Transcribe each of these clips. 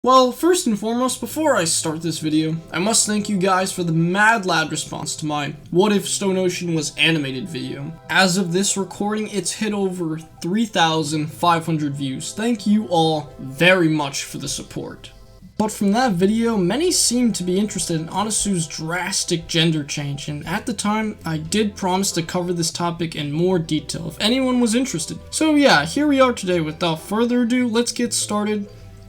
Well, first and foremost, before I start this video, I must thank you guys for the mad lad response to my What If Stone Ocean Was Animated video. As of this recording, it's hit over 3,500 views. Thank you all very much for the support. But from that video, many seemed to be interested in Anasui's drastic gender change, and at the time, I did promise to cover this topic in more detail if anyone was interested. So yeah, here we are today. Without further ado, let's get started.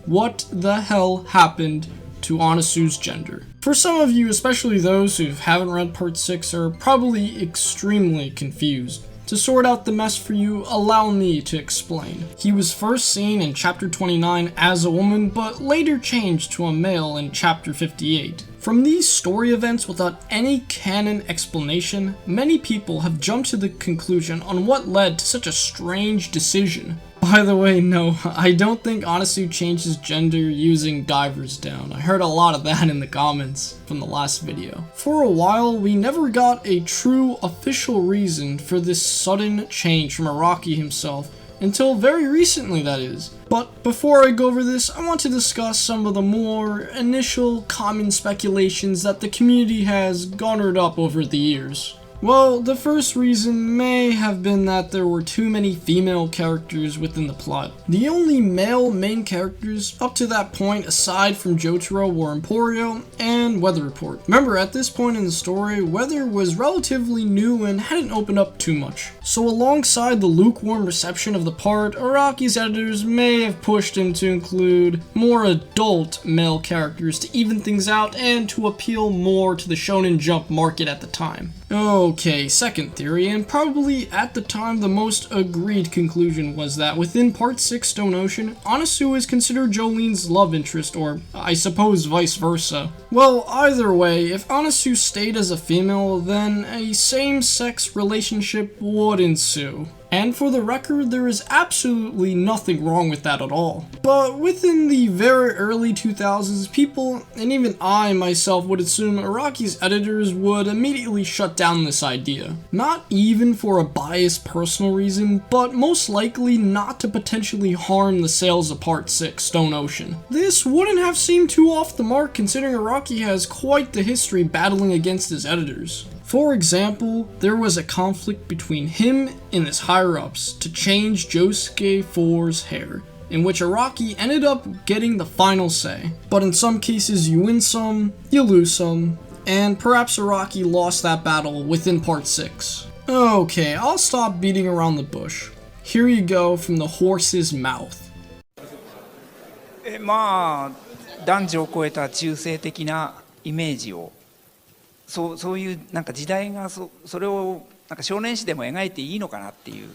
What the hell happened to Anasui's gender? For some of you, especially those who haven't read part 6, are probably extremely confused. To sort out the mess for you, allow me to explain. He was first seen in chapter 29 as a woman, but later changed to a male in chapter 58. From these story events without any canon explanation, many people have jumped to the conclusion on what led to such a strange decision. By the way, no, I don't think Anasui changed his gender using divers down. I heard a lot of that in the comments from the last video. For a while, we never got a true official reason for this sudden change from Araki himself, until very recently, that is. But before I go over this, I want to discuss some of the more initial common speculations that the community has garnered up over the years. Well, the first reason may have been that there were too many female characters within the plot. The only male main characters up to that point aside from Jojo were Emporio and Weather Report. Remember, at this point in the story, Weather was relatively new and hadn't opened up too much. So alongside the lukewarm reception of the part, Araki's editors may have pushed him to include more adult male characters to even things out and to appeal more to the Shonen Jump market at the time. Okay, second theory, and probably at the time the most agreed conclusion, was that within Part 6 Stone Ocean, Anasui is considered Jolene's love interest, or I suppose vice versa. Well, either way, if Anasui stayed as a female, then a same-sex relationship would ensue. And for the record, there is absolutely nothing wrong with that at all. But within the very early 2000s, people, and even I myself, would assume Araki's editors would immediately shut down this idea. Not even for a biased personal reason, but most likely not to potentially harm the sales of Part 6 Stone Ocean. This wouldn't have seemed too off the mark considering Araki has quite the history battling against his editors. For example, there was a conflict between him and his higher-ups to change Josuke 4's hair, in which Araki ended up getting the final say. But in some cases you win some, you lose some, and perhaps Araki lost that battle within Part 6. Okay, I'll stop beating around the bush. Here you go from the horse's mouth. まあ男女を超えた中性的なイメージをそういうなんか時代がそれをなんか少年誌でも描いていいのかなっていう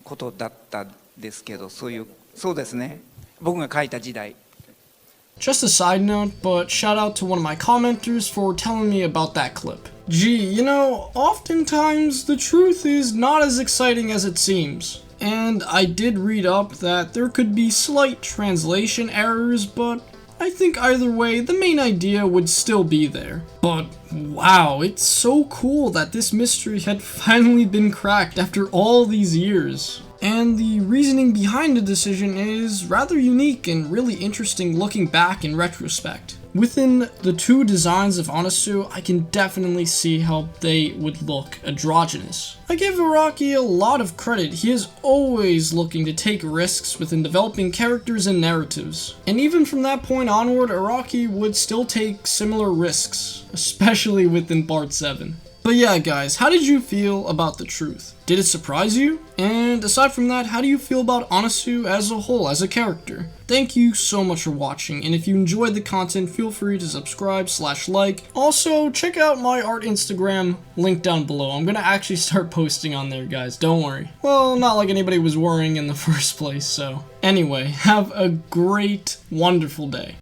ことだったんですけど、そうですね、僕が書いた時代。Just a side note, but shout out to one of my commenters for telling me about that clip. Gee, you know, oftentimes the truth is not as exciting as it seems. And I did read up that there could be slight translation errors, but I think either way, the main idea would still be there. But wow, it's so cool that this mystery had finally been cracked after all these years. And the reasoning behind the decision is rather unique and really interesting looking back in retrospect. Within the two designs of Anasui, I can definitely see how they would look androgynous. I give Araki a lot of credit. He is always looking to take risks within developing characters and narratives. And even from that point onward, Araki would still take similar risks, especially within Part 7. But yeah guys, how did you feel about the truth? Did it surprise you? And aside from that, how do you feel about Anasui as a whole, as a character? Thank you so much for watching, and if you enjoyed the content, feel free to subscribe/like. Also, check out my art Instagram, link down below. I'm gonna actually start posting on there, guys, don't worry. Well, not like anybody was worrying in the first place, so. Anyway, have a great, wonderful day.